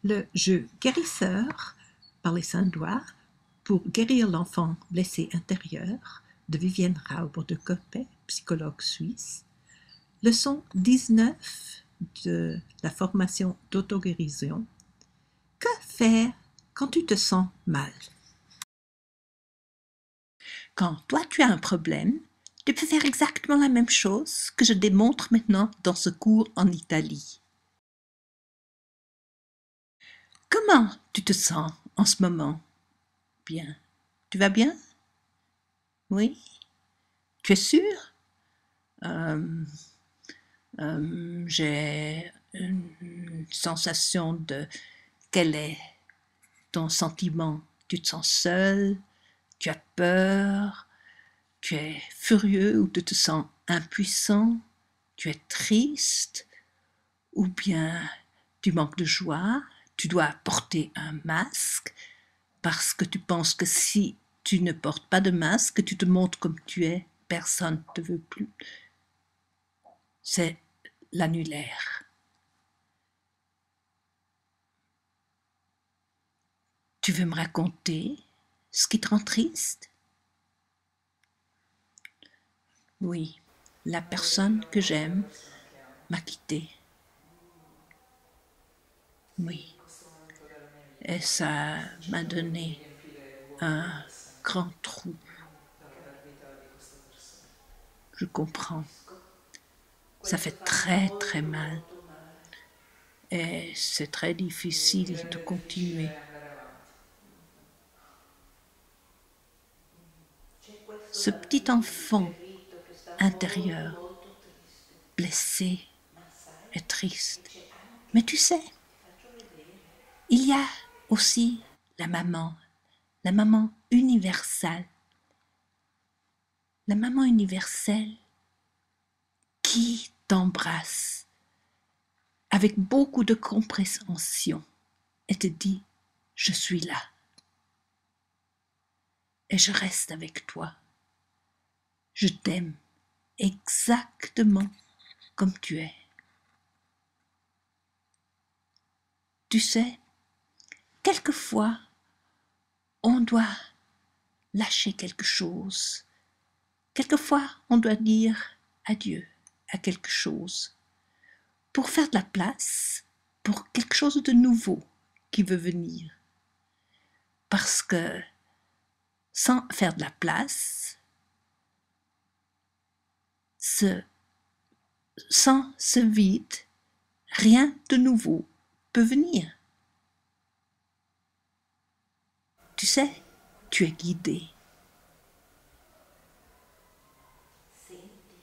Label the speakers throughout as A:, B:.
A: Le jeu guérisseur par les Saints Doigts pour guérir l'enfant blessé intérieur de Vivienne Rauber de Coppet, psychologue suisse. Leçon 19 de la formation d'auto-guérison. Que faire quand tu te sens mal? Quand toi tu as un problème, tu peux faire exactement la même chose que je démontre maintenant dans ce cours en Italie. Comment tu te sens en ce moment? Bien. Tu vas bien? Oui? Tu es sûr? Euh, j'ai une sensation de quel est ton sentiment. Tu te sens seul, tu as peur, tu es furieux ou tu te sens impuissant, tu es triste ou bien tu manques de joie, tu dois porter un masque parce que tu penses que si tu ne portes pas de masque, tu te montres comme tu es, personne ne te veut plus. C'est l'annulaire. Tu veux me raconter ce qui te rend triste? Oui, la personne que j'aime m'a quitté. Oui, et ça m'a donné un grand trou. Je comprends. Ça fait très très mal. Et c'est très difficile de continuer. Ce petit enfant intérieur, blessé et triste. Mais tu sais, il y a aussi la maman universelle. La maman universelle qui t'embrasse avec beaucoup de compréhension et te dit « Je suis là et je reste avec toi. Je t'aime exactement comme tu es. » Tu sais, quelquefois, on doit lâcher quelque chose. Quelquefois, on doit dire adieu à quelque chose pour faire de la place pour quelque chose de nouveau qui veut venir. Parce que sans faire de la place, sans ce vide, rien de nouveau peut venir. Tu sais, tu es guidé.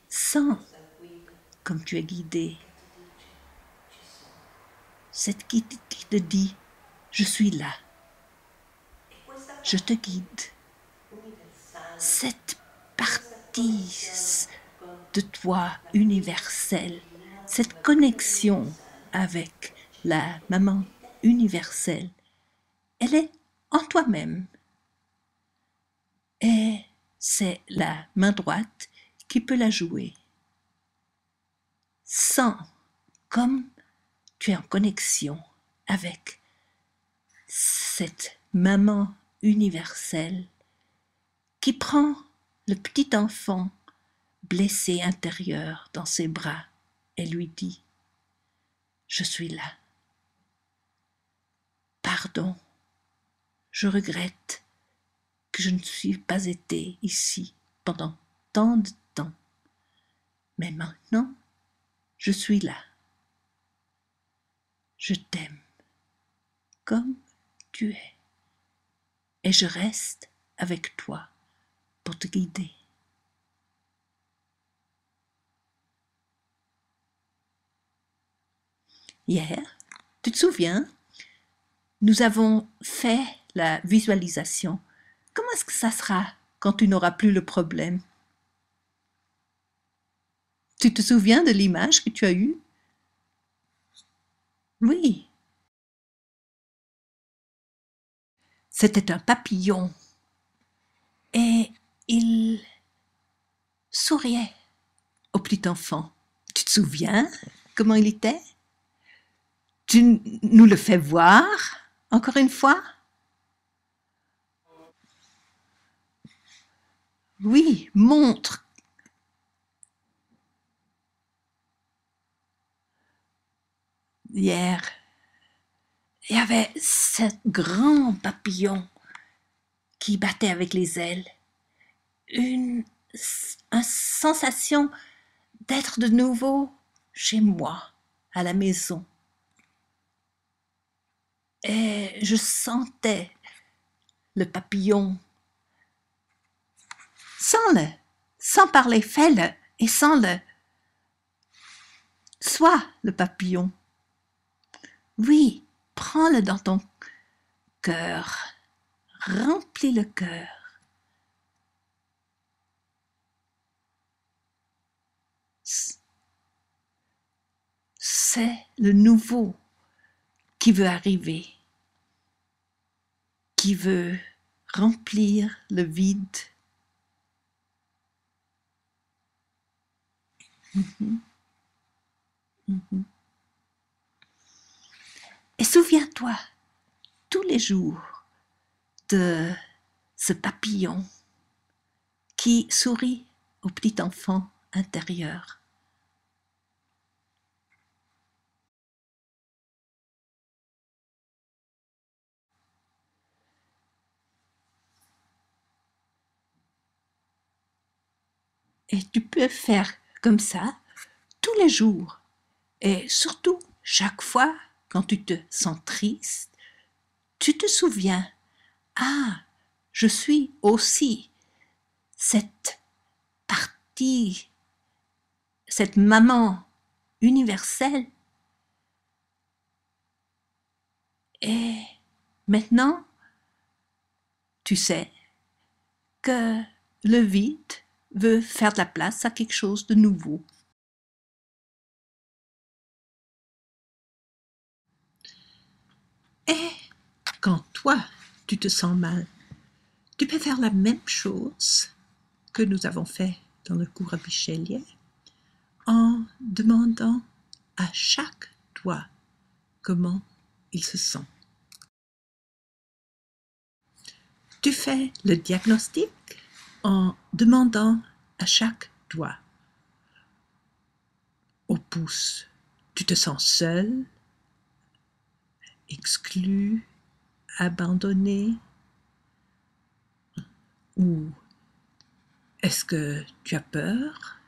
A: Sens comme tu es guidé. Cette guide qui te dit, je suis là. Je te guide. Cette partie de toi universelle, cette connexion avec la maman universelle, elle est en toi-même. Et c'est la main droite qui peut la jouer. Sens comme tu es en connexion avec cette maman universelle qui prend le petit enfant blessé intérieur dans ses bras et lui dit « Je suis là. Pardon, je regrette que je ne suis pas été ici pendant tant de temps. Mais maintenant, je suis là. Je t'aime comme tu es et je reste avec toi pour te guider. » Hier, tu te souviens, nous avons fait la visualisation. Comment est-ce que ça sera quand tu n'auras plus le problème? Tu te souviens de l'image que tu as eue? Oui. C'était un papillon et il souriait au petit enfant. Tu te souviens comment il était? Tu nous le fais voir, encore une fois? Oui, montre. Hier, il y avait ce grand papillon qui battait avec les ailes. Une sensation d'être de nouveau chez moi, à la maison. Et je sentais le papillon. Sens-le, sans parler, fais-le et sens-le. Sois le papillon. Oui, prends-le dans ton cœur. Remplis le cœur. C'est le nouveau qui veut arriver, qui veut remplir le vide. Et souviens-toi tous les jours de ce papillon qui sourit au petit enfant intérieur. Et tu peux faire comme ça tous les jours. Et surtout, chaque fois, quand tu te sens triste, tu te souviens, ah, je suis aussi cette partie, cette maman universelle. Et maintenant, tu sais que le vide veut faire de la place à quelque chose de nouveau. Et quand toi, tu te sens mal, tu peux faire la même chose que nous avons fait dans le cours Rabbi en demandant à chaque doigt comment il se sent. Tu fais le diagnostic en demandant à chaque doigt. Au pouce, tu te sens seul, exclu, abandonné, ou est-ce que tu as peur,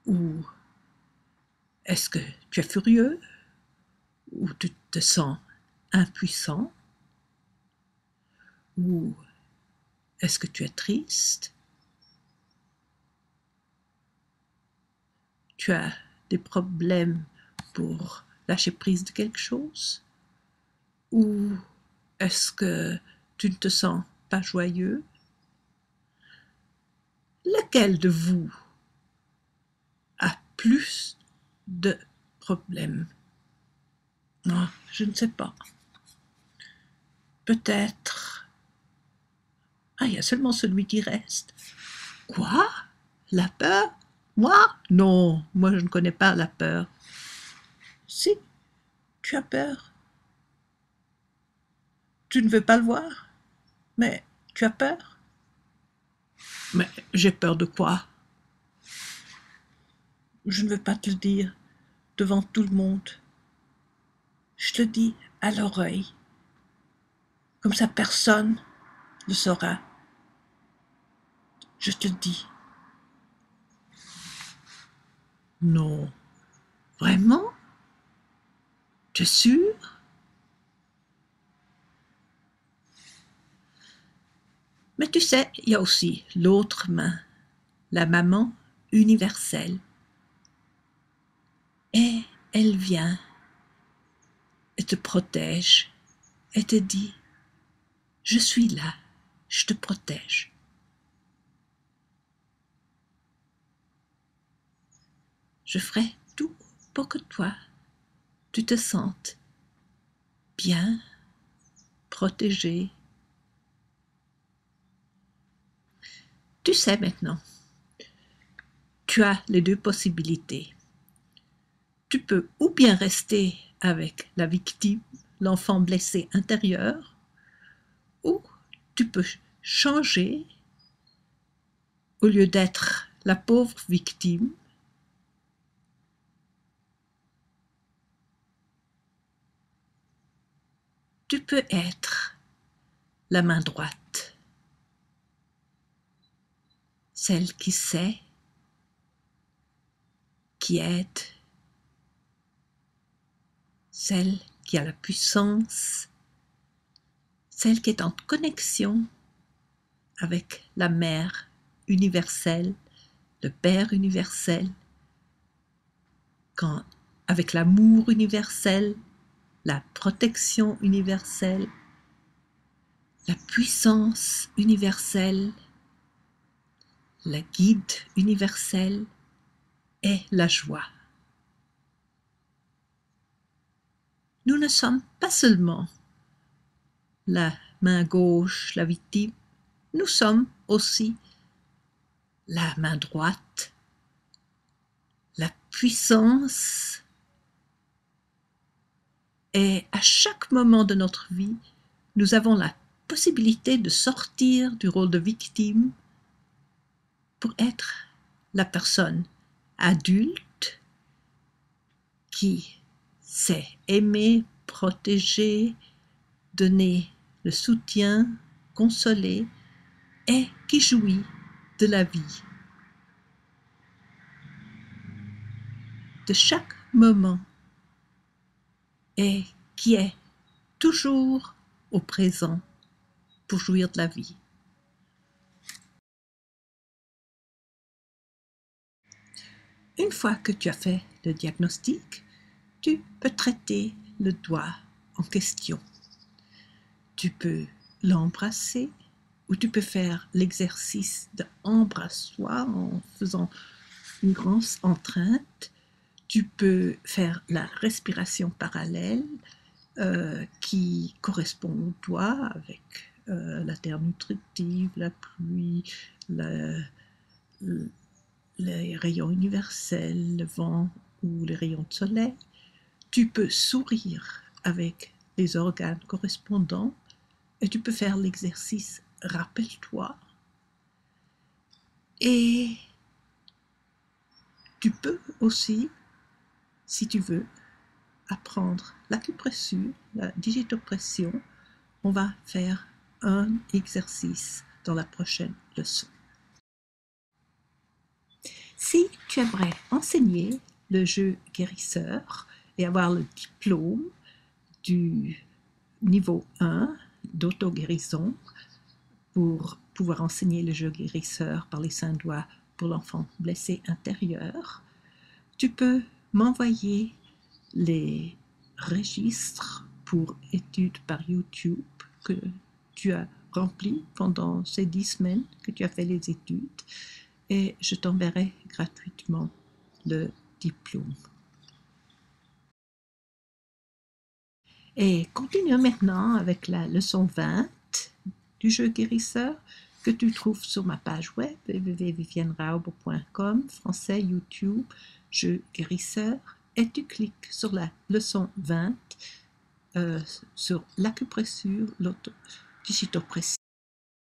A: ou est-ce que tu es furieux, ou tu te sens impuissant, ou est-ce que tu es triste, tu as des problèmes pour lâcher prise de quelque chose, ou est-ce que tu ne te sens pas joyeux? Lequel de vous a plus de problèmes? Non, je ne sais pas. Peut-être. Ah, il y a seulement celui qui reste. Quoi? La peur? Moi? Non, moi je ne connais pas la peur. Si, tu as peur. Tu ne veux pas le voir, mais tu as peur. Mais j'ai peur de quoi? Je ne veux pas te le dire devant tout le monde. Je te le dis à l'oreille. Comme ça, personne ne saura. Je te le dis. Non. Vraiment? Tu es sûr? Mais tu sais, il y a aussi l'autre main, la maman universelle. Et elle vient et te protège et te dit, je suis là, je te protège. Je ferai tout pour que toi, tu te sentes bien, protégé. Tu sais maintenant, tu as les deux possibilités. Tu peux ou bien rester avec la victime, l'enfant blessé intérieur, ou tu peux changer, au lieu d'être la pauvre victime, tu peux être la main droite, celle qui sait, qui aide, celle qui a la puissance, celle qui est en connexion avec la mère universelle, le père universel, avec l'amour universel, la protection universelle, la puissance universelle, la guide universelle et la joie. Nous ne sommes pas seulement la main gauche, la victime, nous sommes aussi la main droite, la puissance, et à chaque moment de notre vie, nous avons la possibilité de sortir du rôle de victime pour être la personne adulte qui sait aimer, protéger, donner le soutien, consoler et qui jouit de la vie. De chaque moment et qui est toujours au présent pour jouir de la vie. Une fois que tu as fait le diagnostic, tu peux traiter le doigt en question. Tu peux l'embrasser ou tu peux faire l'exercice de embrasse-toi en faisant une grande entrainte. Tu peux faire la respiration parallèle qui correspond au doigt avec la terre nutritive, la pluie, les rayons universels, le vent ou les rayons de soleil. Tu peux sourire avec les organes correspondants et tu peux faire l'exercice rappelle-toi. Et tu peux aussi, si tu veux, apprendre l'acupressure, la digitopression. On va faire un exercice dans la prochaine leçon. Si tu aimerais enseigner le jeu guérisseur et avoir le diplôme du niveau 1 d'auto-guérison pour pouvoir enseigner le jeu guérisseur par les 5 doigts pour l'enfant blessé intérieur, tu peux m'envoyer les registres pour études par YouTube que tu as remplis pendant ces 10 semaines que tu as fait les études et je t'enverrai gratuitement le diplôme. Et continue maintenant avec la leçon 20 du jeu guérisseur que tu trouves sur ma page web www.viviennerauber.com, français, YouTube, jeu guérisseur, et tu cliques sur la leçon 20 sur l'acupressure, l'autodigitopression.